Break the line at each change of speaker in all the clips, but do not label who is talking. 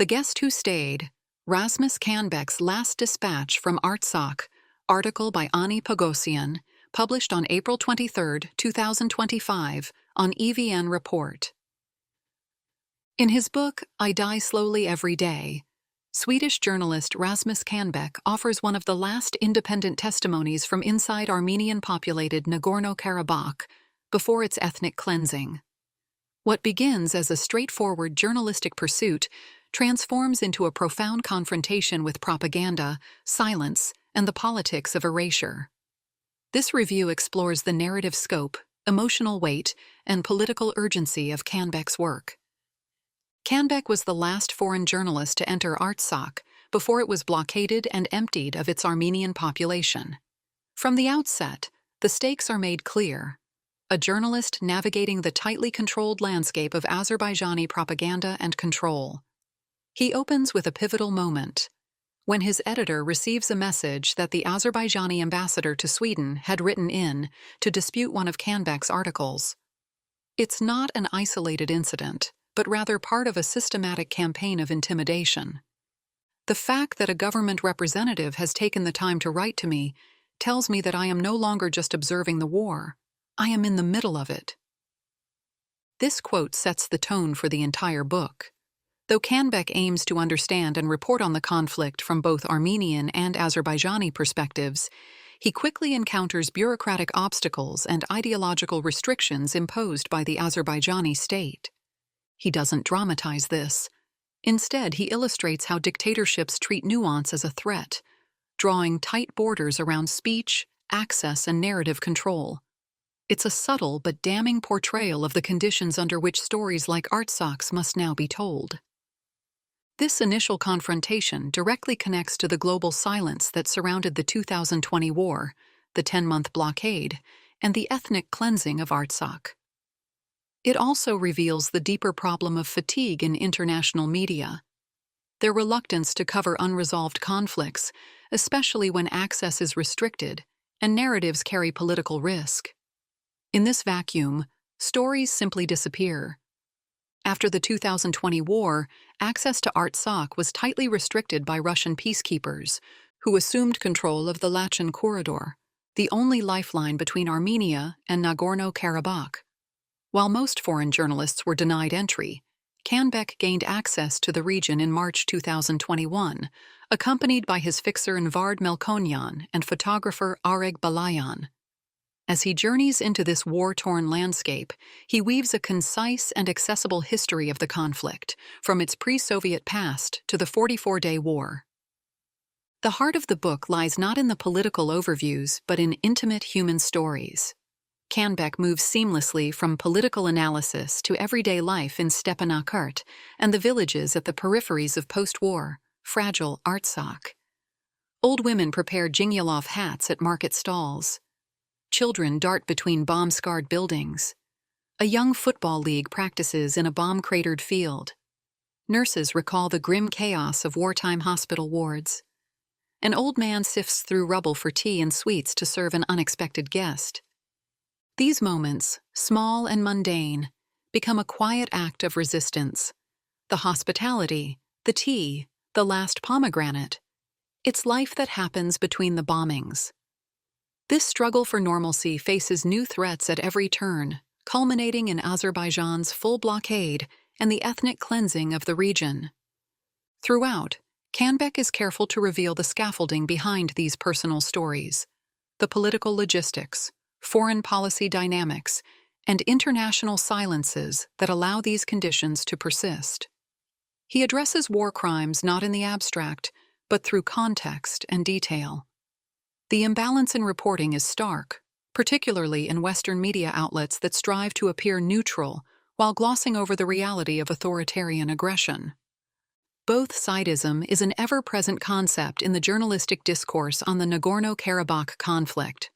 The Guest Who Stayed, Rasmus Canbäck's Last Dispatch from Artsakh, article by Ani Poghosyan, published on April 23, 2025, on EVN Report. In his book, I Die Slowly Every Day, Swedish journalist Rasmus Canbäck offers one of the last independent testimonies from inside Armenian-populated Nagorno-Karabakh before its ethnic cleansing. What begins as a straightforward journalistic pursuit transforms into a profound confrontation with propaganda, silence, and the politics of erasure. This review explores the narrative scope, emotional weight, and political urgency of Canbäck's work. Canbäck was the last foreign journalist to enter Artsakh before it was blockaded and emptied of its Armenian population. From the outset, the stakes are made clear. A journalist navigating the tightly controlled landscape of Azerbaijani propaganda and control. He opens with a pivotal moment, when his editor receives a message that the Azerbaijani ambassador to Sweden had written in to dispute one of Canbäck's articles. It's not an isolated incident, but rather part of a systematic campaign of intimidation. The fact that a government representative has taken the time to write to me tells me that I am no longer just observing the war. I am in the middle of it. This quote sets the tone for the entire book. Though Canbäck aims to understand and report on the conflict from both Armenian and Azerbaijani perspectives, he quickly encounters bureaucratic obstacles and ideological restrictions imposed by the Azerbaijani state. He doesn't dramatize this. Instead, he illustrates how dictatorships treat nuance as a threat, drawing tight borders around speech, access, and narrative control. It's a subtle but damning portrayal of the conditions under which stories like Artsakh's must now be told. This initial confrontation directly connects to the global silence that surrounded the 2020 war, the 10-month blockade, and the ethnic cleansing of Artsakh. It also reveals the deeper problem of fatigue in international media, their reluctance to cover unresolved conflicts, especially when access is restricted and narratives carry political risk. In this vacuum, stories simply disappear. After the 2020 war, access to Artsakh was tightly restricted by Russian peacekeepers, who assumed control of the Lachin corridor, the only lifeline between Armenia and Nagorno-Karabakh. While most foreign journalists were denied entry, Canbäck gained access to the region in March 2021, accompanied by his fixer Vard Melkonyan and photographer Areg Balayan. As he journeys into this war-torn landscape, he weaves a concise and accessible history of the conflict, from its pre-Soviet past to the 44-day war. The heart of the book lies not in the political overviews, but in intimate human stories. Canbäck moves seamlessly from political analysis to everyday life in Stepanakert and the villages at the peripheries of post-war, fragile Artsakh. Old women prepare Jingyalov hats at market stalls. Children dart between bomb-scarred buildings. A young football league practices in a bomb-cratered field. Nurses recall the grim chaos of wartime hospital wards. An old man sifts through rubble for tea and sweets to serve an unexpected guest. These moments, small and mundane, become a quiet act of resistance. The hospitality, the tea, the last pomegranate. It's life that happens between the bombings. This struggle for normalcy faces new threats at every turn, culminating in Azerbaijan's full blockade and the ethnic cleansing of the region. Throughout, Canbäck is careful to reveal the scaffolding behind these personal stories, the political logistics, foreign policy dynamics, and international silences that allow these conditions to persist. He addresses war crimes not in the abstract, but through context and detail. The imbalance in reporting is stark, particularly in Western media outlets that strive to appear neutral while glossing over the reality of authoritarian aggression. Both-sidism is an ever-present concept in the journalistic discourse on the Nagorno-Karabakh conflict.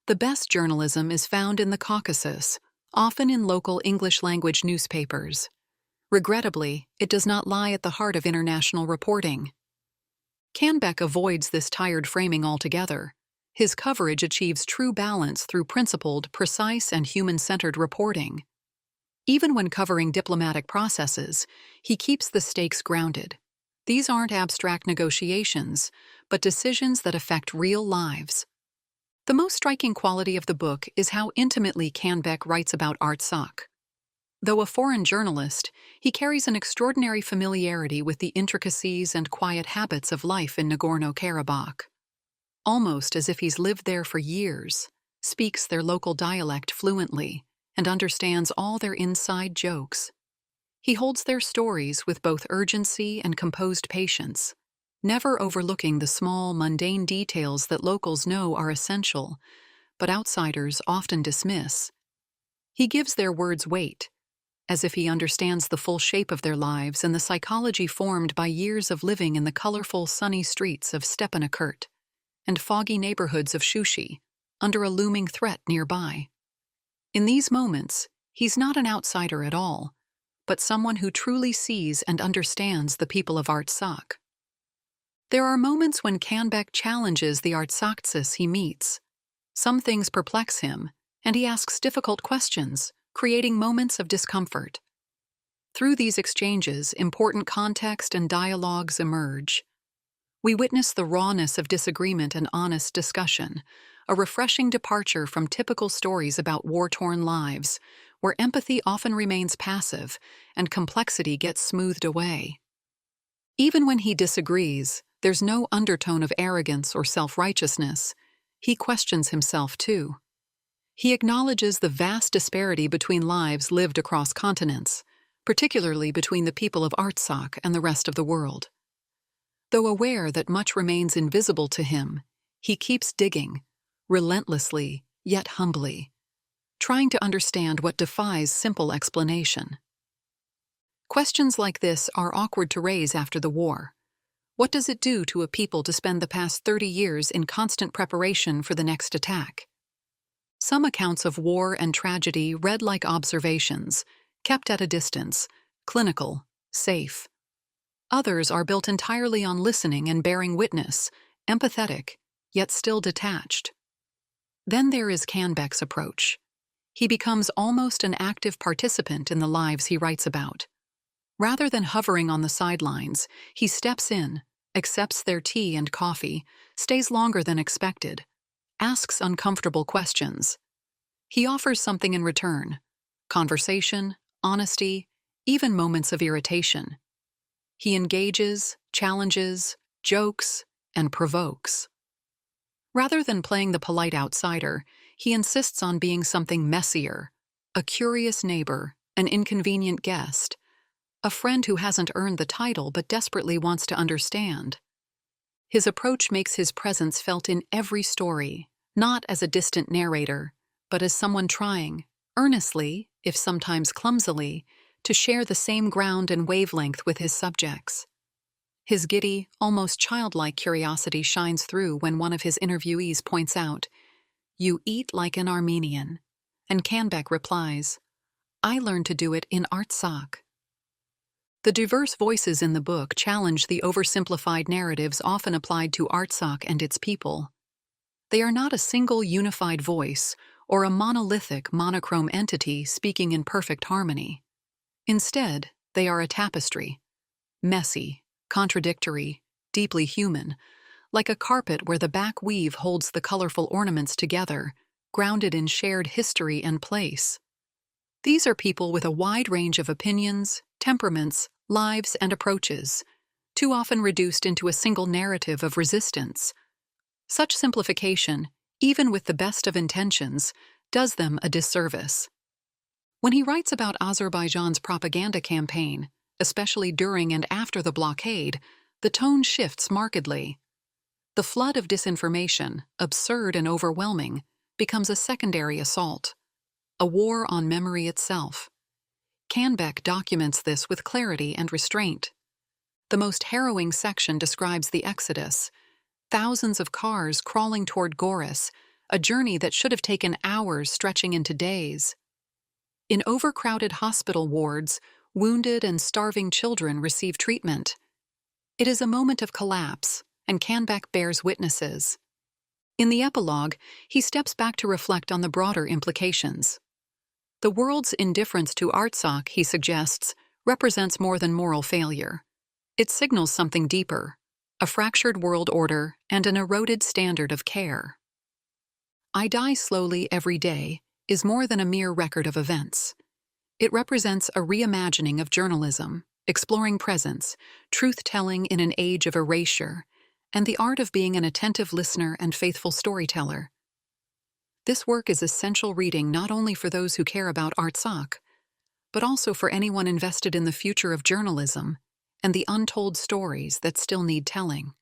The best journalism is found in the Caucasus, often in local English-language newspapers. Regrettably, it does not lie at the heart of international reporting. Canbäck avoids this tired framing altogether. His coverage achieves true balance through principled, precise, and human-centered reporting. Even when covering diplomatic processes, he keeps the stakes grounded. These aren't abstract negotiations, but decisions that affect real lives. The most striking quality of the book is how intimately Canbäck writes about Artsakh. Though a foreign journalist, he carries an extraordinary familiarity with the intricacies and quiet habits of life in Nagorno-Karabakh. Almost as if he's lived there for years, speaks their local dialect fluently, and understands all their inside jokes. He holds their stories with both urgency and composed patience, never overlooking the small, mundane details that locals know are essential, but outsiders often dismiss. He gives their words weight, as if he understands the full shape of their lives and the psychology formed by years of living in the colorful, sunny streets of Stepanakert and foggy neighborhoods of Shushi, under a looming threat nearby. In these moments, he's not an outsider at all, but someone who truly sees and understands the people of Artsakh. There are moments when Canbäck challenges the Artsakhtsis he meets. Some things perplex him, and he asks difficult questions, creating moments of discomfort. Through these exchanges, important context and dialogues emerge. We witness the rawness of disagreement and honest discussion, a refreshing departure from typical stories about war-torn lives, where empathy often remains passive and complexity gets smoothed away. Even when he disagrees, there's no undertone of arrogance or self-righteousness. He questions himself, too. He acknowledges the vast disparity between lives lived across continents, particularly between the people of Artsakh and the rest of the world. Though aware that much remains invisible to him, he keeps digging, relentlessly yet humbly, trying to understand what defies simple explanation. Questions like this are awkward to raise after the war. What does it do to a people to spend the past 30 years in constant preparation for the next attack? Some accounts of war and tragedy read like observations, kept at a distance, clinical, safe. Others are built entirely on listening and bearing witness, empathetic, yet still detached. Then there is Canbäck's approach. He becomes almost an active participant in the lives he writes about. Rather than hovering on the sidelines, he steps in, accepts their tea and coffee, stays longer than expected, asks uncomfortable questions. He offers something in return: conversation, honesty, even moments of irritation. He engages, challenges, jokes, and provokes. Rather than playing the polite outsider, he insists on being something messier: a curious neighbor, an inconvenient guest, a friend who hasn't earned the title but desperately wants to understand. His approach makes his presence felt in every story, not as a distant narrator, but as someone trying, earnestly, if sometimes clumsily, to share the same ground and wavelength with his subjects. His giddy, almost childlike curiosity shines through when one of his interviewees points out, "You eat like an Armenian," and Canbäck replies, "I learned to do it in Artsakh." The diverse voices in the book challenge the oversimplified narratives often applied to Artsakh and its people. They are not a single unified voice or a monolithic, monochrome entity speaking in perfect harmony. Instead, they are a tapestry, messy, contradictory, deeply human, like a carpet where the back weave holds the colorful ornaments together, grounded in shared history and place. These are people with a wide range of opinions, temperaments, lives, and approaches, too often reduced into a single narrative of resistance. Such simplification, even with the best of intentions, does them a disservice. When he writes about Azerbaijan's propaganda campaign, especially during and after the blockade, the tone shifts markedly. The flood of disinformation, absurd and overwhelming, becomes a secondary assault, a war on memory itself. Canbäck documents this with clarity and restraint. The most harrowing section describes the exodus, thousands of cars crawling toward Goris, a journey that should have taken hours stretching into days. In overcrowded hospital wards, wounded and starving children receive treatment. It is a moment of collapse, and Canbäck bears witnesses. In the epilogue, he steps back to reflect on the broader implications. The world's indifference to Artsakh, he suggests, represents more than moral failure. It signals something deeper, a fractured world order and an eroded standard of care. I Die Slowly Every Day is more than a mere record of events. It represents a reimagining of journalism, exploring presence, truth-telling in an age of erasure, and the art of being an attentive listener and faithful storyteller. This work is essential reading not only for those who care about Artsakh, but also for anyone invested in the future of journalism and the untold stories that still need telling.